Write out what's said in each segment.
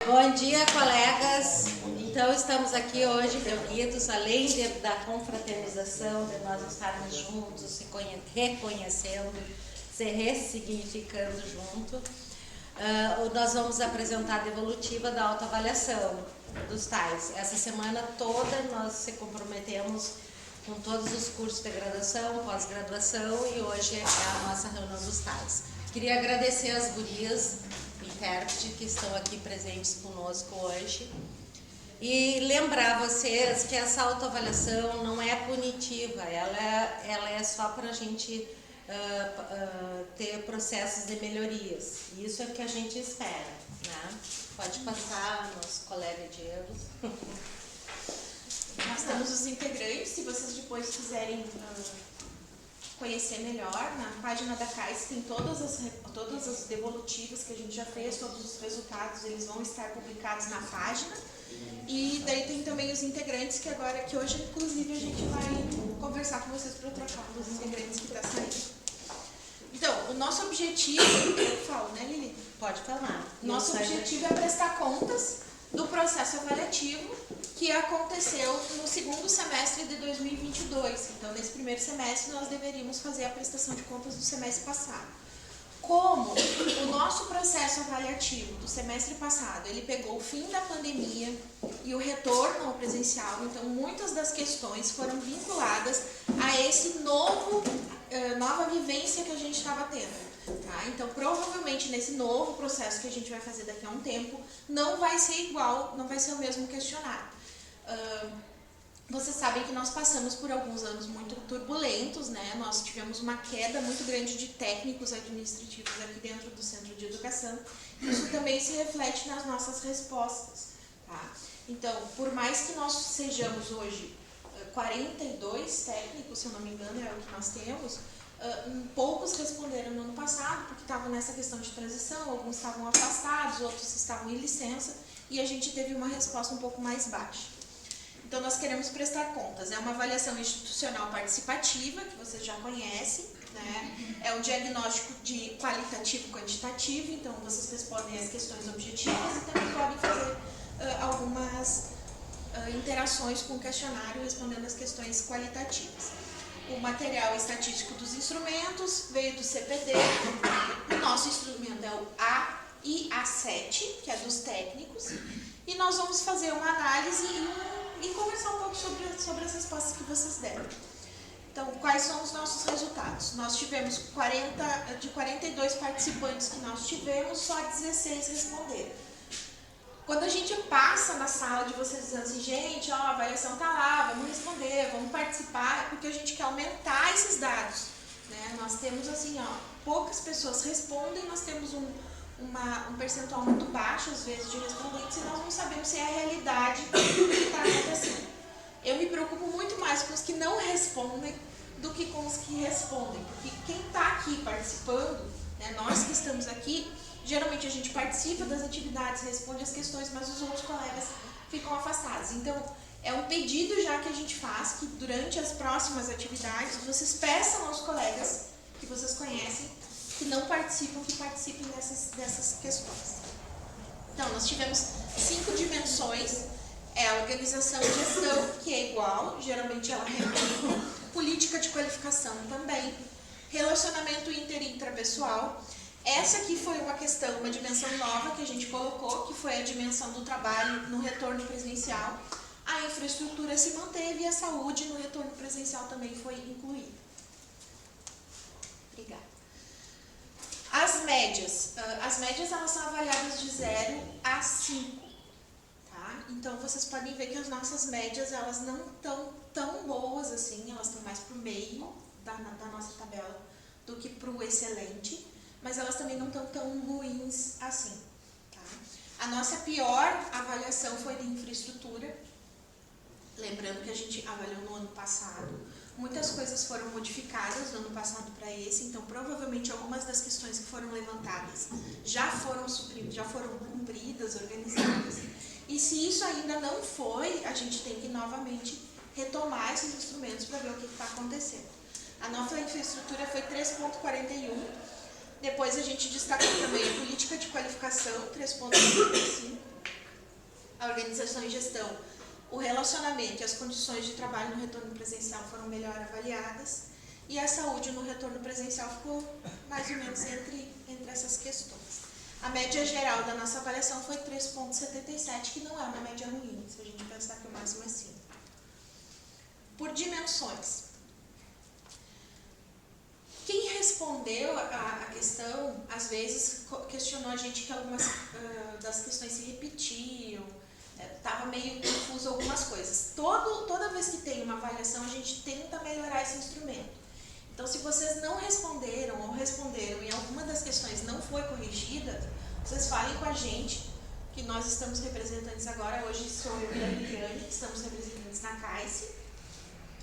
Bom dia, colegas. Então, estamos aqui hoje reunidos, além da confraternização, de nós estarmos juntos, se reconhecendo, se ressignificando junto. Nós vamos apresentar a devolutiva da autoavaliação dos TAIs. Essa semana toda nós se comprometemos com todos os cursos de graduação, pós-graduação, e hoje é a nossa reunião dos TAIs. Queria agradecer as gurias intérprete que estão aqui presentes conosco hoje e lembrar vocês que essa autoavaliação não é punitiva, ela é só para a gente ter processos de melhorias. Isso é o que a gente espera, né? Pode passar, nosso colega Diego. Nós temos os integrantes, se vocês depois quiserem conhecer melhor, na página da CAIS tem todas as devolutivas que a gente já fez, todos os resultados, eles vão estar publicados na página. E daí tem também os integrantes que hoje inclusive a gente vai conversar com vocês para trocar dos integrantes que está saindo. Então, o nosso objetivo, eu falo, né, Lili? Pode falar. Nosso objetivo é prestar contas do processo avaliativo que aconteceu no segundo semestre de 2022. Então, nesse primeiro semestre, nós deveríamos fazer a prestação de contas do semestre passado. Como o nosso processo avaliativo do semestre passado, ele pegou o fim da pandemia e o retorno ao presencial, então muitas das questões foram vinculadas a esse nova vivência que a gente estava tendo. Tá? Então, provavelmente, nesse novo processo que a gente vai fazer daqui a um tempo, não vai ser igual, não vai ser o mesmo questionário. Vocês sabem que nós passamos por alguns anos muito turbulentos, né? Nós tivemos uma queda muito grande de técnicos administrativos aqui dentro do Centro de Educação. Isso também se reflete nas nossas respostas. Tá? Então, por mais que nós sejamos hoje 42 técnicos, se eu não me engano, é o que nós temos, poucos responderam no ano passado, porque estavam nessa questão de transição, alguns estavam afastados, outros estavam em licença, e a gente teve uma resposta um pouco mais baixa. Então, nós queremos prestar contas. É uma avaliação institucional participativa, que vocês já conhecem, né? É um diagnóstico de qualitativo e quantitativo, então vocês respondem as questões objetivas e também podem fazer algumas interações com o questionário respondendo as questões qualitativas. O material estatístico dos instrumentos veio do CPD. O nosso instrumento é o IA7, que é dos técnicos, e nós vamos fazer uma análise e conversar um pouco sobre as respostas que vocês deram. Então, quais são os nossos resultados? Nós tivemos de 42 participantes que nós tivemos, só 16 responderam. Quando a gente passa na sala de vocês dizendo assim, gente, ó, a avaliação tá lá, vamos responder, vamos participar, é porque a gente quer aumentar esses dados, né? Nós temos assim, ó, poucas pessoas respondem, nós temos um percentual muito baixo, às vezes, de respondentes, e nós não sabemos se é a realidade que está acontecendo. Eu me preocupo muito mais com os que não respondem do que com os que respondem, porque quem está aqui participando, né, nós que estamos aqui, geralmente a gente participa das atividades, responde as questões, mas os outros colegas ficam afastados. Então, é um pedido já que a gente faz, que durante as próximas atividades, vocês peçam aos colegas que vocês conhecem, que não participam, que participem dessas questões. Então, nós tivemos 5 dimensões. É a organização e gestão, que é igual, geralmente ela repete. Política de qualificação também. Relacionamento inter e intrapessoal. Essa aqui foi uma questão, uma dimensão nova que a gente colocou, que foi a dimensão do trabalho no retorno presencial. A infraestrutura se manteve e a saúde no retorno presencial também foi incluída. Obrigada. As médias elas são avaliadas de 0 a 5, tá? Então, vocês podem ver que as nossas médias, elas não estão tão boas assim, elas estão mais para o meio da nossa tabela do que para o excelente, mas elas também não estão tão ruins assim, tá? A nossa pior avaliação foi de infraestrutura, lembrando que a gente avaliou no ano passado. Muitas coisas foram modificadas do ano passado para esse, então provavelmente algumas das questões que foram levantadas já foram cumpridas, organizadas. E se isso ainda não foi, a gente tem que novamente retomar esses instrumentos para ver o que está acontecendo. A nossa infraestrutura foi 3,41, depois a gente destacou também a política de qualificação, 3,55. a organização e gestão, o relacionamento e as condições de trabalho no retorno presencial foram melhor avaliadas, e a saúde no retorno presencial ficou mais ou menos entre essas questões. A média geral da nossa avaliação foi 3,77, que não é uma média ruim, se a gente pensar que o máximo é 5. Por dimensões. Quem respondeu a questão, às vezes, questionou a gente que algumas das questões se repetiam, estava meio confuso algumas coisas. Toda vez que tem uma avaliação, a gente tenta melhorar esse instrumento. Então, se vocês não responderam ou responderam e alguma das questões não foi corrigida, vocês falem com a gente, que nós estamos representantes agora. Hoje sou eu e a Liliane, que estamos representantes na CAICE,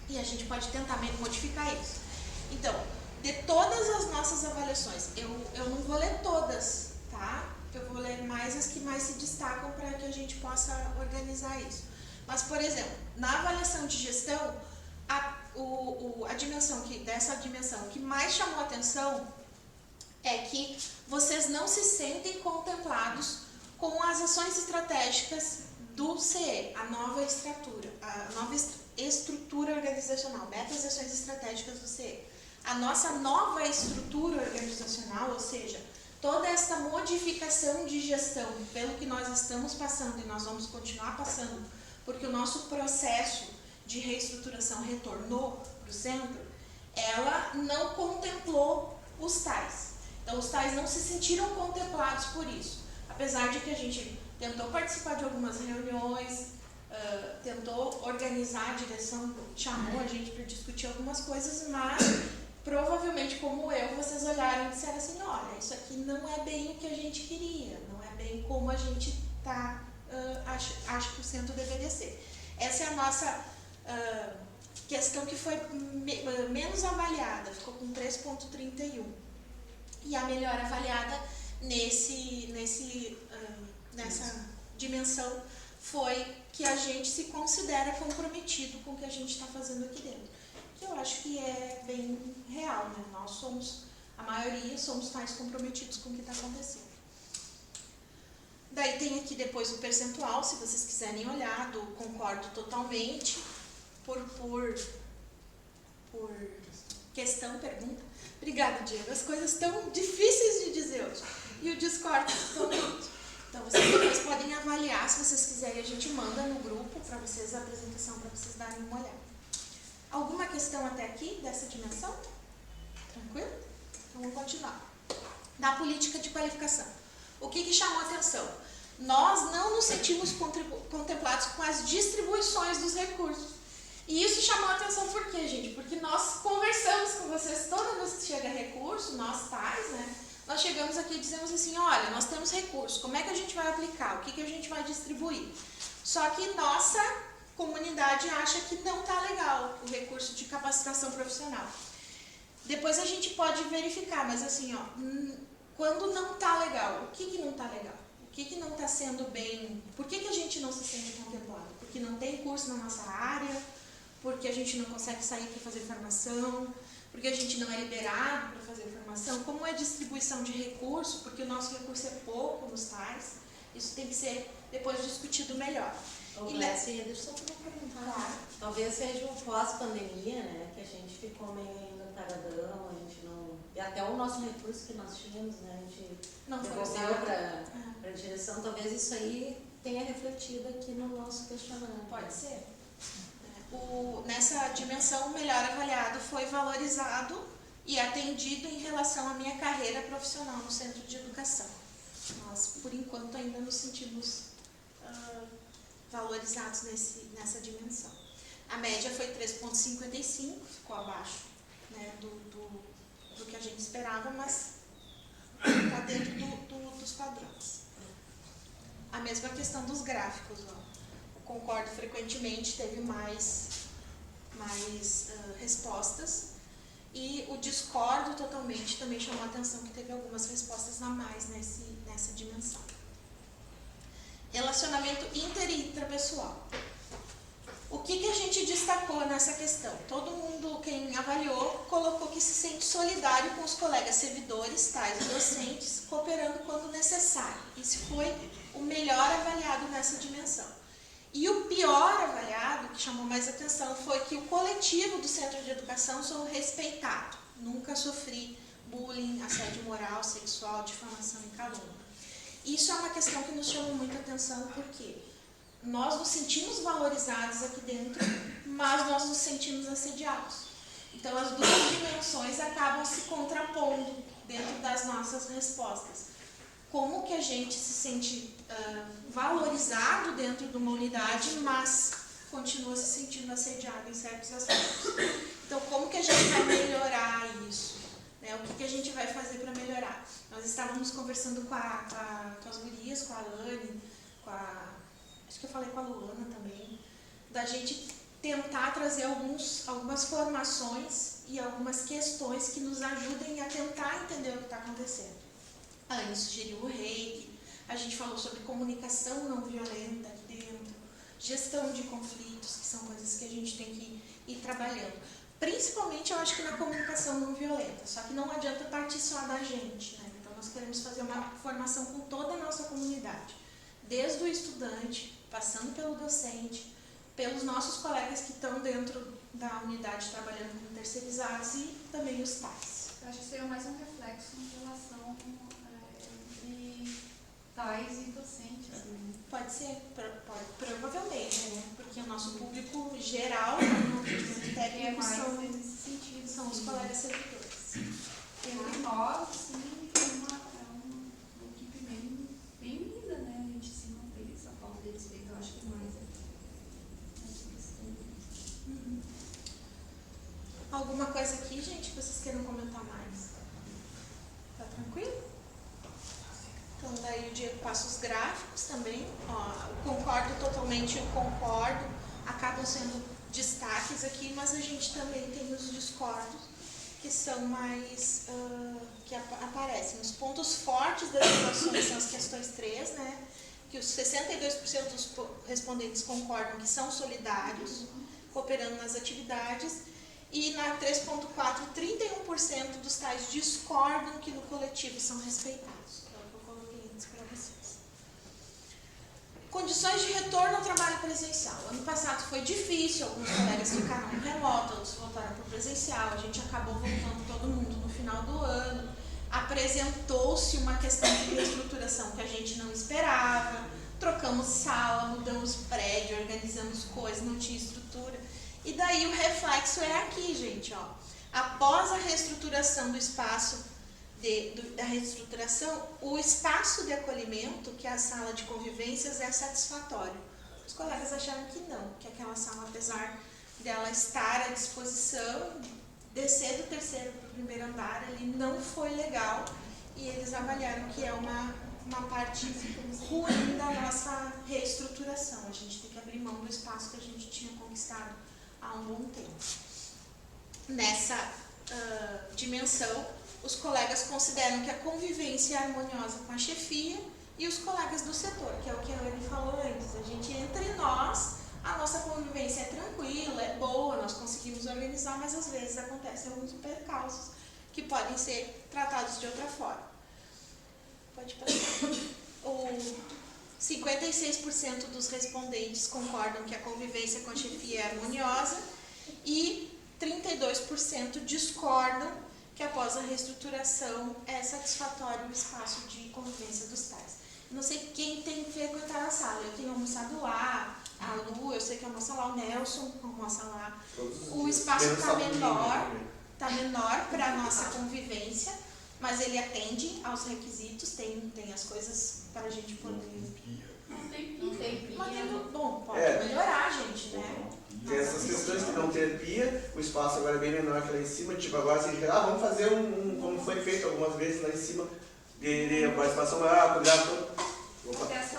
e a gente pode tentar modificar isso. Então, de todas as nossas avaliações, eu não vou ler todas, tá? Eu vou ler mais as que mais se destacam para que a gente possa organizar isso. Mas, por exemplo, na avaliação de gestão, dessa dimensão que mais chamou a atenção é que vocês não se sentem contemplados com as ações estratégicas do CE, a nova estrutura organizacional, metas e ações estratégicas do CE. A nossa nova estrutura organizacional, ou seja, toda essa modificação de gestão, pelo que nós estamos passando e nós vamos continuar passando, porque o nosso processo de reestruturação retornou para o centro, ela não contemplou os tais. Então, os tais não se sentiram contemplados por isso. Apesar de que a gente tentou participar de algumas reuniões, tentou organizar a direção, chamou a gente para discutir algumas coisas, mas provavelmente, como eu, vocês olharam e disseram assim, olha, isso aqui não é bem o que a gente queria, não é bem como a gente acha que o centro deveria ser. Essa é a nossa questão que foi menos avaliada, ficou com 3,31. E a melhor avaliada nessa dimensão foi que a gente se considera comprometido com o que a gente está fazendo aqui dentro. Que eu acho que é bem real, né? Nós somos, a maioria, somos mais comprometidos com o que está acontecendo. Daí tem aqui depois o percentual, se vocês quiserem olhar, do concordo totalmente, por questão, pergunta. Obrigada, Diego. As coisas tão difíceis de dizer hoje. E o discordo totalmente. Então, vocês depois podem avaliar, se vocês quiserem, a gente manda no grupo para vocês a apresentação, para vocês darem uma olhada. Alguma questão até aqui, dessa dimensão? Tranquilo? Então, vamos continuar. Da política de qualificação. O que chamou a atenção? Nós não nos sentimos contemplados com as distribuições dos recursos. E isso chamou a atenção por quê, gente? Porque nós conversamos com vocês toda vez que chega recurso, nós tais, né? Nós chegamos aqui e dizemos assim, olha, nós temos recursos, como é que a gente vai aplicar? O que a gente vai distribuir? Só que nossa comunidade acha que não está legal o recurso de capacitação profissional. Depois a gente pode verificar, mas assim, ó, quando não está legal, o que não está legal? O que não está sendo bem? Por que a gente não se sente contemplado? Porque não tem curso na nossa área, porque a gente não consegue sair para fazer formação, porque a gente não é liberado para fazer formação, como é distribuição de recurso, porque o nosso recurso é pouco nos tais, isso tem que ser depois discutido melhor. Deixa eu só perguntar. Claro. Talvez seja um pós-pandemia, né, que a gente ficou meio ainda paradão, a gente não... E até o nosso recurso que nós tínhamos, né, a gente não devolveu para a direção, talvez isso aí tenha refletido aqui no nosso questionário. Pode ser. Nessa dimensão, o melhor avaliado foi valorizado e atendido em relação à minha carreira profissional no centro de educação. Nós, por enquanto, ainda nos sentimos valorizados nessa dimensão. A média foi 3,55, ficou abaixo, né, do que a gente esperava, mas está dentro dos padrões. A mesma questão dos gráficos, ó. Concordo frequentemente, teve mais respostas, e o discordo totalmente também chamou a atenção, que teve algumas respostas a mais nessa dimensão. Relacionamento inter e intrapessoal. O que a gente destacou nessa questão? Todo mundo, quem avaliou, colocou que se sente solidário com os colegas servidores, tais docentes, cooperando quando necessário. Isso foi o melhor avaliado nessa dimensão. E o pior avaliado, que chamou mais atenção, foi que o coletivo do Centro de Educação sou respeitado. Nunca sofri bullying, assédio moral, sexual, difamação e calúnia. Isso é uma questão que nos chamou muita atenção, porque nós nos sentimos valorizados aqui dentro, mas nós nos sentimos assediados. Então, as duas dimensões acabam se contrapondo dentro das nossas respostas. Como que a gente se sente valorizado dentro de uma unidade, mas continua se sentindo assediado em certos aspectos. Então, como que a gente vai melhorar isso? Né? O que a gente vai fazer para melhorar? Nós estávamos conversando com as gurias, com a Alane, acho que eu falei com a Luana também, da gente tentar trazer algumas formações e algumas questões que nos ajudem a tentar entender o que está acontecendo. A Anne sugeriu o reiki, a gente falou sobre comunicação não violenta aqui dentro, gestão de conflitos, que são coisas que a gente tem que ir trabalhando. Principalmente, eu acho que na comunicação não violenta, só que não adianta partir só da gente, né? Então, nós queremos fazer uma formação com toda a nossa comunidade, desde o estudante, passando pelo docente, pelos nossos colegas que estão dentro da unidade trabalhando como terceirizados e também os pais. Eu acho que seria mais um reflexo em relação entre pais e docentes. Né? Pode ser, provavelmente, né? Porque o nosso público geral, no atendimento técnico, são os colegas servidores. Entre nós, sim, é uma equipe bem unida, né? A gente se mantém essa falta de respeito, eu acho que é mais essa questão. Alguma coisa aqui, gente, que vocês queiram comentar mais? Tá tranquilo? Então, daí o Diego passa os gráficos também. Ó, concordo totalmente, acabam sendo destaques aqui, mas a gente também tem os discordos, que são mais, que aparecem. Os pontos fortes das situações são as questões 3, né? Que os 62% dos respondentes concordam que são solidários, cooperando nas atividades. E na 3.4, 31% dos tais discordam que no coletivo são respeitados. Então, eu coloquei isso para vocês. Condições de retorno ao trabalho presencial. Ano passado foi difícil, alguns colegas ficaram no remoto, outros voltaram para o presencial. A gente acabou voltando todo mundo no final do ano. Apresentou-se uma questão de reestruturação que a gente não esperava. Trocamos sala, mudamos prédio, organizamos coisas, não tinha estrutura. E daí o reflexo é aqui, gente, ó. Após a reestruturação do espaço, da reestruturação, o espaço de acolhimento, que é a sala de convivências, é satisfatório. Os colegas acharam que não, que aquela sala, apesar dela estar à disposição, descer do terceiro para o primeiro andar, ali não foi legal, e eles avaliaram que é uma parte ruim da nossa reestruturação. A gente tem que abrir mão do espaço que a gente tinha conquistado há um bom tempo. Nessa dimensão, os colegas consideram que a convivência é harmoniosa com a chefia e os colegas do setor, que é o que a Anne falou antes. A gente, entre nós, a nossa convivência é tranquila, é boa, nós conseguimos organizar, mas às vezes acontecem alguns percalços que podem ser tratados de outra forma. Pode passar. O 56% dos respondentes concordam que a convivência com a chefia é harmoniosa e 32% discordam que após a reestruturação é satisfatório o espaço de convivência dos tais. Não sei quem tem que frequentar a sala, eu tenho almoçado lá, a Lu, eu sei que almoça lá, o Nelson almoça lá. O espaço está menor para a nossa convivência, mas ele atende aos requisitos, tem as coisas para a gente poder... Mas bom, pode melhorar, gente, né? Tem essas questões que não ter pia, o espaço agora é bem menor que lá em cima, tipo, agora assim, vamos fazer como foi feito algumas vezes lá em cima, de participação maior,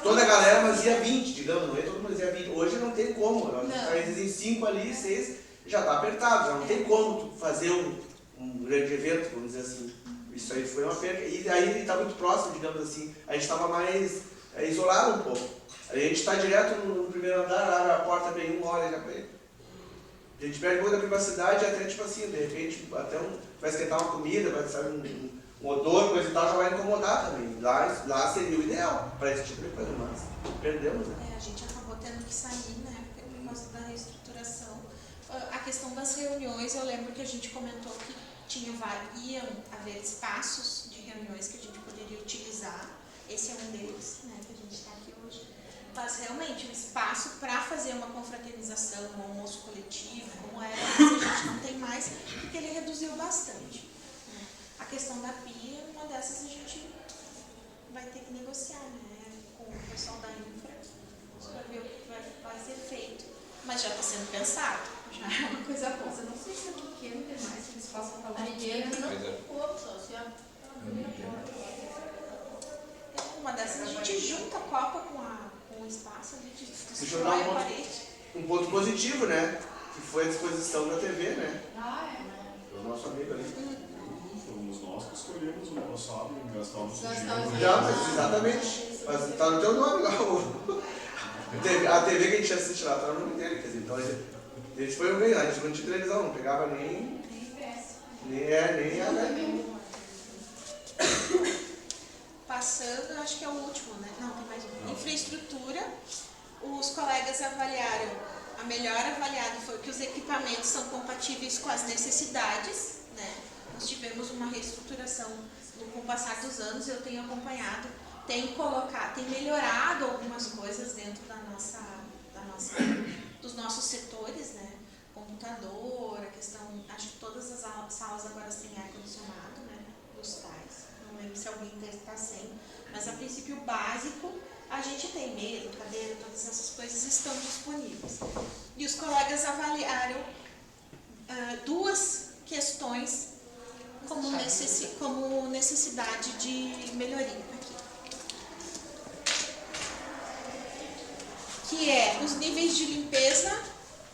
toda a galera, mas ia 20, digamos, não é todo mundo ia 20. Hoje não tem como, às vezes em 5 ali, 6, já está apertado, já não tem como tu fazer um grande evento, vamos dizer assim. Isso aí foi uma perda, e aí ele está muito próximo, digamos assim, a gente estava mais isolado um pouco. A gente está direto no primeiro andar, abre a porta bem, olha já pra ele. A gente perde muito da privacidade, até tipo assim, de repente, até vai esquentar uma comida, vai sair um odor, coisa e tal, já vai incomodar também. Lá seria o ideal para esse tipo de coisa, mas perdemos, né? A gente acabou tendo que sair, né, por causa da reestruturação. A questão das reuniões, eu lembro que a gente comentou que iam haver espaços de reuniões que a gente poderia utilizar. Esse é um deles, né, que a gente está aqui hoje. Mas realmente, o espaço para fazer uma confraternização, um almoço coletivo, como era, a gente não tem mais, porque ele reduziu bastante. Né? A questão da pia, uma dessas a gente vai ter que negociar, né, com o pessoal da infra, para ver o que vai ser feito. Mas já está sendo pensado, já é uma coisa boa. Eu não sei se é pequeno demais, se eles possam falar. Uma dessas a gente junta a copa com o espaço, a gente Deixa eu dar destrói a parede. um ponto positivo, né? Que foi a disposição da TV, né? É. O nosso amigo ali. Fomos nós que escolhemos o passado e gastar o nosso Gastar o dinheiro. Mas, exatamente. Mas tá no teu nome lá. A TV que a gente assiste lá tá no nome dele. Quer dizer, então a gente foi bem, a gente não tinha televisão, não pegava nem a Passando, acho que é o último, né? Não, tem mais um. Infraestrutura. Os colegas avaliaram, a melhor avaliada foi que os equipamentos são compatíveis com as necessidades, né? Nós tivemos uma reestruturação com o passar dos anos, eu tenho acompanhado, tem melhorado algumas coisas dentro dos nossos setores, né? Computador, a questão, acho que todas as salas agora têm ar-condicionado, né? Dos tais. Não lembro se alguém está sem, mas a princípio básico, a gente tem mesa, cadeira, todas essas coisas estão disponíveis. E os colegas avaliaram duas questões como necessidade de melhoria aqui. Que é os níveis de limpeza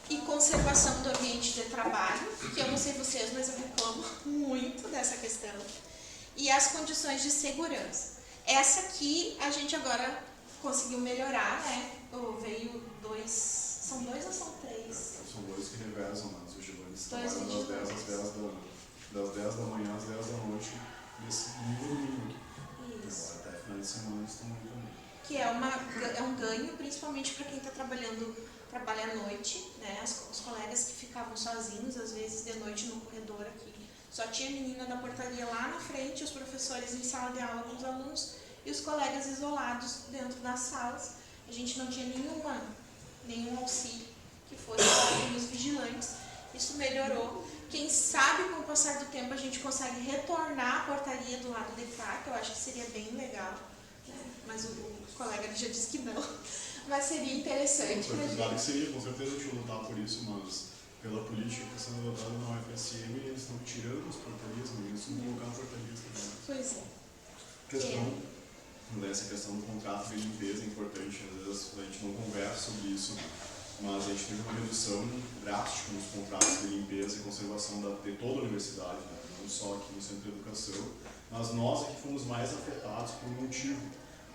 e conservação do ambiente de trabalho, que eu não sei vocês, mas eu reclamo muito dessa questão. E as condições de segurança. Essa aqui a gente agora conseguiu melhorar, né? Veio dois, são dois ou são três? São dois que revezam, né? Os vigilantes Dois trabalham vigilantes. das 10 da manhã às 10 da noite, desse domingo aqui. Isso. Até final de semana eles estão aí também. Que é um ganho, principalmente para quem trabalha à noite, né? Os colegas que ficavam sozinhos, às vezes de noite no corredor aqui. Só tinha a menina da portaria lá na frente, os professores em sala de aula com os alunos e os colegas isolados dentro das salas. A gente não tinha nenhum auxílio que fosse para os vigilantes. Isso melhorou. Quem sabe, com o passar do tempo, a gente consegue retornar a portaria do lado de cá, que eu acho que seria bem legal. Né? Mas o colega já disse que não. Mas seria interessante. Claro que seria, com certeza, de lutar por isso, mas pela política que está sendo adotada na UFSM, eles estão tirando as portarias, mas eles estão colocando portarias também. Pois é. Essa questão do contrato de limpeza é importante, às vezes a gente não conversa sobre isso, mas a gente teve uma redução drástica nos contratos de limpeza e conservação de toda a universidade, né? Não só aqui no Centro de Educação, mas nós aqui fomos mais afetados por um motivo.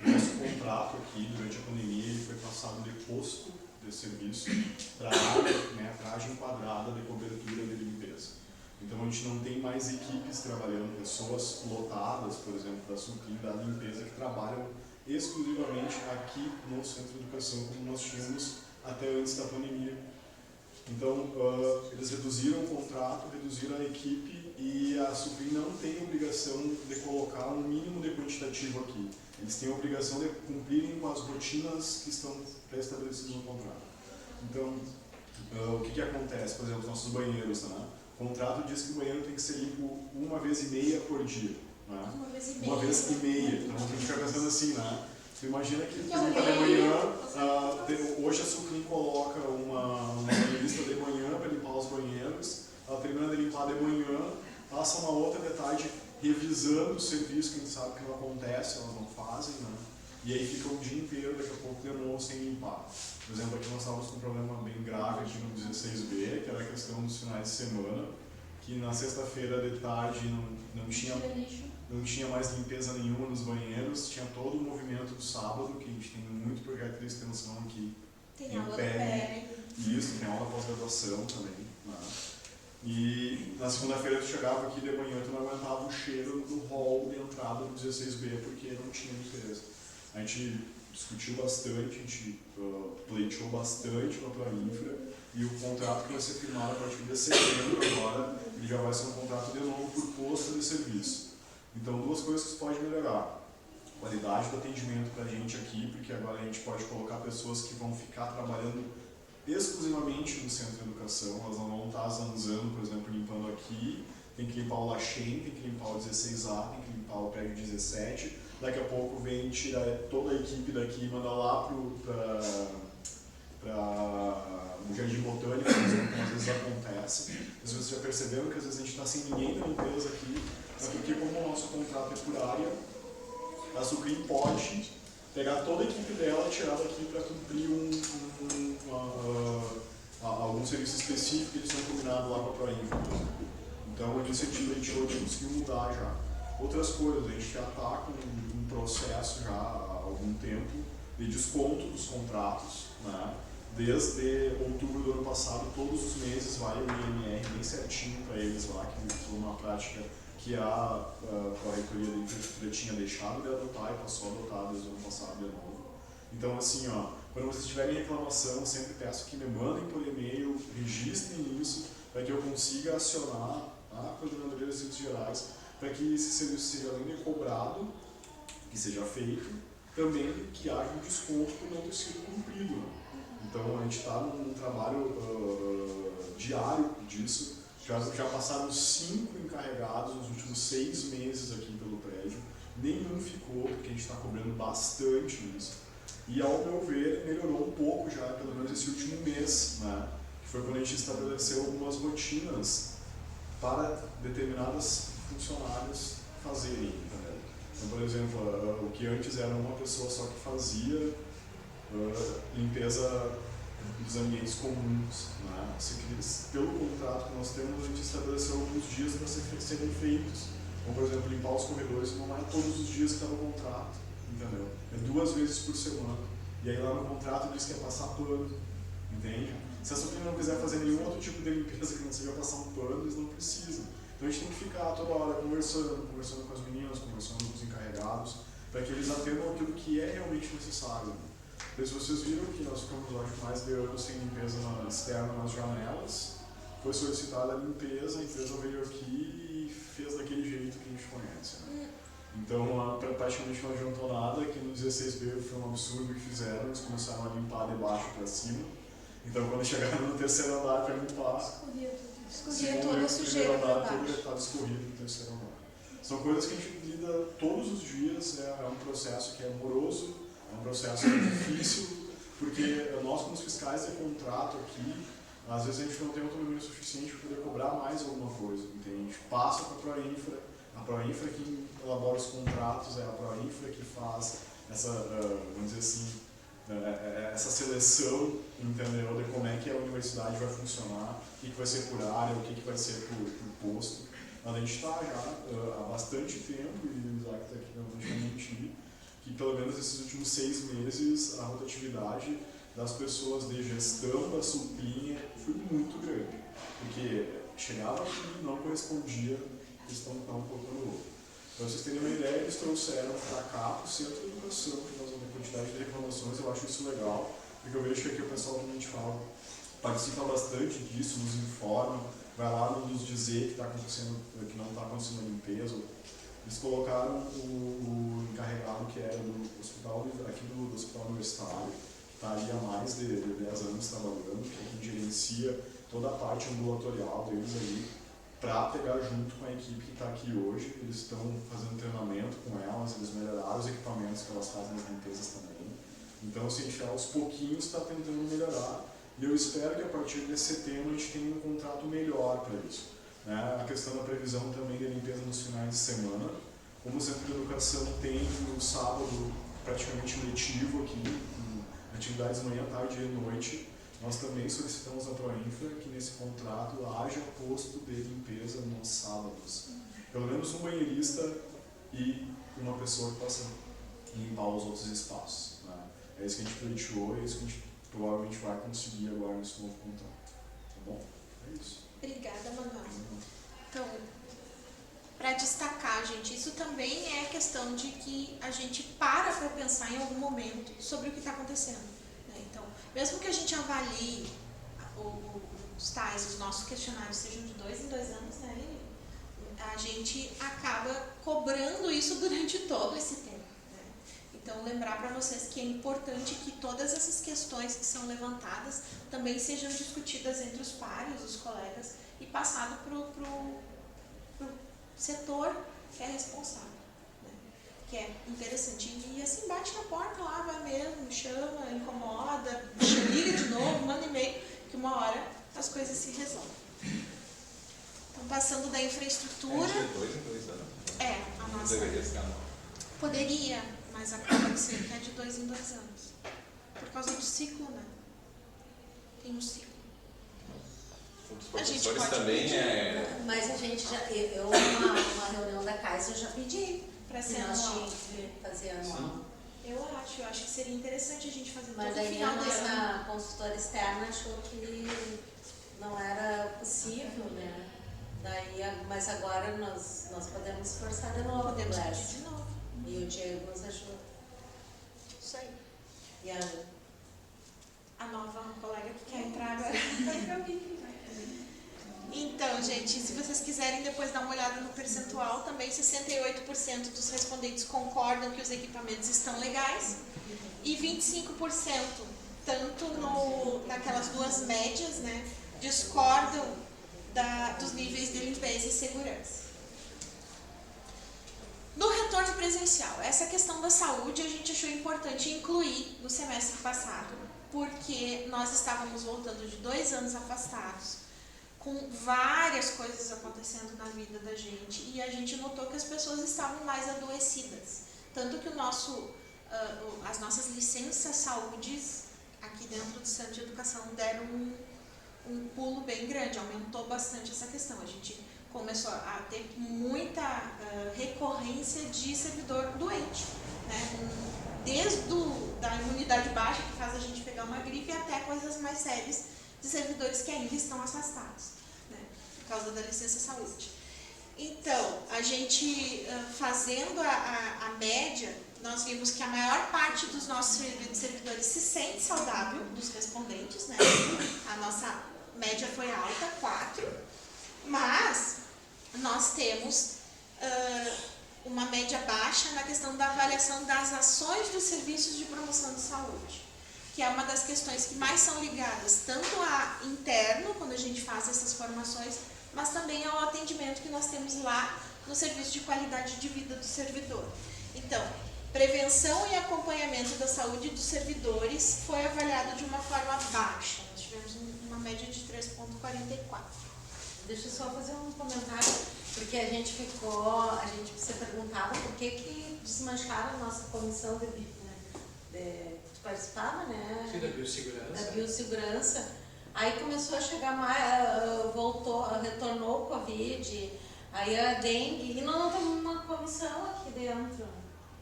O nosso contrato aqui, durante a pandemia, ele foi passado de posto de serviço para área, né, traje enquadrada de cobertura de limpeza. Então a gente não tem mais equipes trabalhando, pessoas lotadas, por exemplo, da Sucrim, da limpeza, que trabalham exclusivamente aqui no Centro de Educação, como nós tínhamos até antes da pandemia. Então eles reduziram o contrato, reduziram a equipe e a Sucrim não tem obrigação de colocar um mínimo de quantitativo aqui. Eles têm a obrigação de cumprirem com as rotinas que estão pré-estabelecidas no contrato. Então, o que acontece? Por exemplo, nossos banheiros, né? O contrato diz que o banheiro tem que ser limpo 1,5 vezes por dia. Né? 1,5 vezes. Então, a gente fica pensando assim, né? Você imagina que limpa de manhã, hoje a Sucrim coloca uma lista de manhã para limpar os banheiros, ela termina de limpar de manhã, passa uma outra de tarde revisando o serviço, que a gente sabe que não acontece, elas não fazem, né? E aí fica o dia inteiro, daqui a pouco, de novo sem limpar. Por exemplo, aqui nós estávamos com um problema bem grave aqui no 16B, que era a questão dos finais de semana, que na sexta-feira de tarde não não tinha mais limpeza nenhuma nos banheiros, tinha todo o movimento do sábado, que a gente tem muito projeto de extensão aqui. Tem aula do PL. Isso, tem aula pós-graduação também. Né? E na segunda-feira tu chegava aqui de manhã, tu não aguentava o cheiro do hall de entrada do 16B, porque não tinha limpeza. A gente discutiu bastante, a gente pleiteou bastante com a Proinfra, e o contrato que vai ser firmado a partir de setembro agora, ele já vai ser um contrato de novo por posto de serviço. Então, duas coisas que se pode melhorar. Qualidade do atendimento para a gente aqui, porque agora a gente pode colocar pessoas que vão ficar trabalhando exclusivamente no centro de educação, elas não vão estar zanzando, por exemplo, limpando aqui, tem que limpar o Lachen, tem que limpar o 16A, tem que limpar o prédio 17, daqui a pouco vem tirar toda a equipe daqui e mandar lá para o Jardim Botânico, por exemplo, como às vezes acontece. Vocês já perceberam que às vezes a gente está sem ninguém na limpeza aqui, é porque como o nosso contrato é por área, a Sucrim pode pegar toda a equipe dela e tirar daqui para cumprir algum serviço específico que eles estão combinados lá com a Proinfra. Então a iniciativa de hoje conseguiu mudar já. Outras coisas, a gente já está com um processo já há algum tempo de desconto dos contratos, né? Desde outubro do ano passado, todos os meses vai o IMR bem certinho para eles lá, que foi uma prática que a Reitoria da Infraestrutura tinha deixado de adotar e passou a adotar desde o ano passado de novo. Então, assim, quando vocês tiverem reclamação, eu sempre peço que me mandem por e-mail, registrem isso, para que eu consiga acionar a Coordenadoria de Serviços Gerais, para que esse serviço seja além de cobrado, que seja feito, também que haja um desconto por não ter sido cumprido. Né? Então, a gente está num trabalho diário disso. Já passaram 5 encarregados nos últimos 6 meses aqui pelo prédio. Nenhum ficou, porque a gente está cobrando bastante nisso. E, ao meu ver, melhorou um pouco já, pelo menos esse último mês, né? Que foi quando a gente estabeleceu algumas rotinas para determinadas funcionários fazerem. Né? Então, por exemplo, o que antes era uma pessoa só que fazia limpeza dos ambientes comuns. Né? Pelo contrato que nós temos, a gente estabeleceu alguns dias para serem feitos. Como, por exemplo, limpar os corredores não é todos os dias que está no contrato, entendeu? É 2 vezes por semana. E aí lá no contrato diz que é passar pano, entende? Se a Sucrim não quiser fazer nenhum outro tipo de limpeza que não seja passar um pano, eles não precisam. Então a gente tem que ficar toda hora conversando com as meninas, conversando com os encarregados, para que eles atendam aquilo que é realmente necessário. Porque se vocês viram que nós ficamos, acho, mais de anos sem limpeza externa nas janelas, foi solicitada a limpeza, a empresa veio aqui e fez daquele jeito que a gente conhece. Né? Então, praticamente não adiantou nada, que no 16B foi um absurdo que fizeram, eles começaram a limpar de baixo para cima. Então, quando chegaram no terceiro andar para limpar, escorria toda a sujeira para baixo. Todo estava escorrido no terceiro andar. São coisas que a gente lida todos os dias, é um processo que é moroso, é um processo difícil, porque nós, como fiscais de contrato aqui, às vezes a gente não tem autonomia suficiente para poder cobrar mais alguma coisa, entende? A gente passa para a Proinfra que elabora os contratos, é a Proinfra que faz essa, vamos dizer assim, essa seleção, entendeu, de como é que a universidade vai funcionar, o que vai ser por área, o que vai ser por posto. Mas a gente está já há bastante tempo, e o Isaac está aqui não vai mentir, que pelo menos esses últimos 6 meses a rotatividade das pessoas de gestão da Sucrim foi muito grande, porque chegava aqui e não correspondia à questão que estavam colocando outro. Para vocês terem uma ideia, eles trouxeram para cá, para o centro de educação, que nós vamos ter quantidade de reclamações, eu acho isso legal, porque eu vejo que aqui o pessoal que a gente fala participa bastante disso, nos informa, vai lá nos dizer que, que não está acontecendo a limpeza. Eles colocaram o encarregado que era do hospital, aqui do hospital universitário, que está ali há mais de 10 anos trabalhando, que é quem gerencia toda a parte ambulatorial deles ali, para pegar junto com a equipe que está aqui hoje. Eles estão fazendo treinamento com elas, eles melhoraram os equipamentos que elas fazem nas limpezas também. Então, assim, a gente aos pouquinhos está tentando melhorar, e eu espero que a partir de setembro a gente tenha um contrato melhor para isso. Né? A questão da previsão também de limpeza nos finais de semana. Como o Centro de Educação tem o sábado praticamente letivo aqui, com atividades manhã, tarde e noite, nós também solicitamos à Proinfra que nesse contrato haja posto de limpeza nos sábados. Pelo menos um banheirista e uma pessoa que possa limpar os outros espaços, né? É isso que a gente pleiteou e é isso que a gente provavelmente vai conseguir agora nesse novo contrato. Tá bom? É isso. Obrigada, Manuel. Então, para destacar, gente, isso também é questão de que a gente para pensar em algum momento sobre o que está acontecendo, né? Então, mesmo que a gente avalie os nossos questionários sejam de 2 em 2 anos, né, Lili? A gente acaba cobrando isso durante todo esse tempo, né? Então, lembrar para vocês que é importante que todas essas questões que são levantadas também sejam discutidas entre os pares, os colegas, e passado para o setor que é responsável, né? Que é interessante. E assim, bate na porta lá, vai mesmo, chama, incomoda, liga de novo, manda e-mail, que uma hora as coisas se resolvem. Então, passando da infraestrutura... É de 2 em 2 anos. A nossa... Deveria ser não. Poderia, mas acaba de ser que é de 2 em 2 anos. Por causa do ciclo, né? Tem um ciclo. Os professores também Mas a gente já... uma reunião da CAIS eu já pedi Para que ser nós anual. tínhamos que fazer anual. Eu acho que seria interessante a gente fazer Mas todo daí final a de ano. nossa consultora externa achou que não era possível, né? Mas agora nós podemos forçar de novo, Podemos Glass. pedir de novo. E o Diego nos ajuda. Isso aí. E A nova colega que quer entrar agora. Eu vi que vai. Então, gente, se vocês quiserem depois dar uma olhada no percentual, também 68% dos respondentes concordam que os equipamentos estão legais e 25%, tanto naquelas duas médias, né, discordam dos níveis de limpeza e segurança. No retorno presencial, essa questão da saúde a gente achou importante incluir no semestre passado, porque nós estávamos voltando de 2 anos afastados, com várias coisas acontecendo na vida da gente, e a gente notou que as pessoas estavam mais adoecidas. Tanto que as nossas licenças saúdes aqui dentro do Centro de Educação deram um pulo bem grande, aumentou bastante essa questão. A gente começou a ter muita recorrência de servidor doente, né? Desde da imunidade baixa, que faz a gente pegar uma gripe, até coisas mais sérias de servidores que ainda estão afastados, né, por causa da licença saúde. Então, a gente fazendo a média, nós vimos que a maior parte dos nossos servidores se sente saudável, dos respondentes, né? A nossa média foi alta, 4, mas nós temos uma média baixa na questão da avaliação das ações dos serviços de promoção de saúde, que é uma das questões que mais são ligadas tanto a interno, quando a gente faz essas formações, mas também ao atendimento que nós temos lá no serviço de qualidade de vida do servidor. Então, prevenção e acompanhamento da saúde dos servidores foi avaliado de uma forma baixa. Nós tivemos uma média de 3,44. deixa eu só fazer um comentário, porque a gente se perguntava por que desmancharam a nossa comissão tu participava, né? Sim, da biossegurança. Da biossegurança. Aí começou a chegar mais, retornou o Covid, aí a dengue, e não temos uma comissão aqui dentro.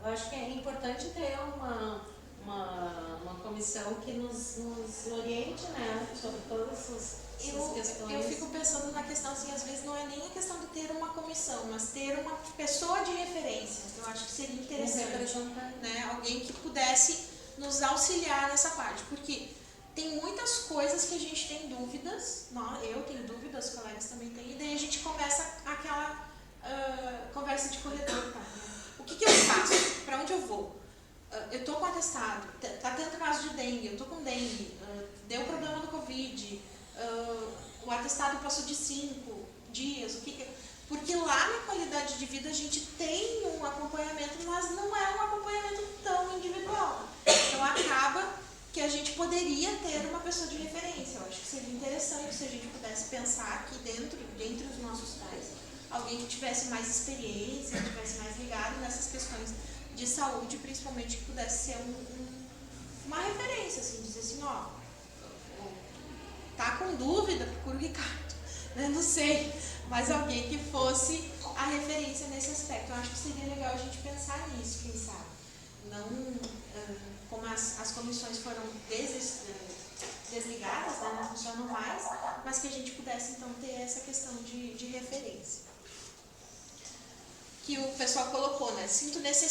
Eu acho que é importante ter uma comissão que nos oriente, né, sobre todas essas questões. Eu fico pensando na questão, assim, às vezes não é nem a questão de ter uma comissão, mas ter uma pessoa de referência. Eu acho que seria interessante, né, alguém que pudesse nos auxiliar nessa parte, porque tem muitas coisas que a gente tem dúvidas, eu tenho dúvidas, os colegas também têm, e daí a gente começa aquela conversa de corredor, tá? O que eu faço? Para onde eu vou? Eu estou com atestado, está tendo caso de dengue, eu estou com dengue, deu problema do Covid, o atestado passou de 5 dias, porque lá na qualidade de vida a gente tem um acompanhamento, mas não é um acompanhamento tão individual. Então acaba que a gente poderia ter uma pessoa de referência. Eu acho que seria interessante se a gente pudesse pensar aqui dentre os nossos pais, alguém que tivesse mais experiência, que tivesse mais ligado nessas questões de saúde, principalmente que pudesse ser uma referência, assim, dizer assim, tá com dúvida, procura o Ricardo, né? Não sei, mas alguém que fosse a referência nesse aspecto. Eu acho que seria legal a gente pensar nisso, quem sabe. Não, como as comissões foram desligadas, né, não funcionam mais, mas que a gente pudesse então ter essa questão de referência. Que o pessoal colocou, né? Sinto necessidade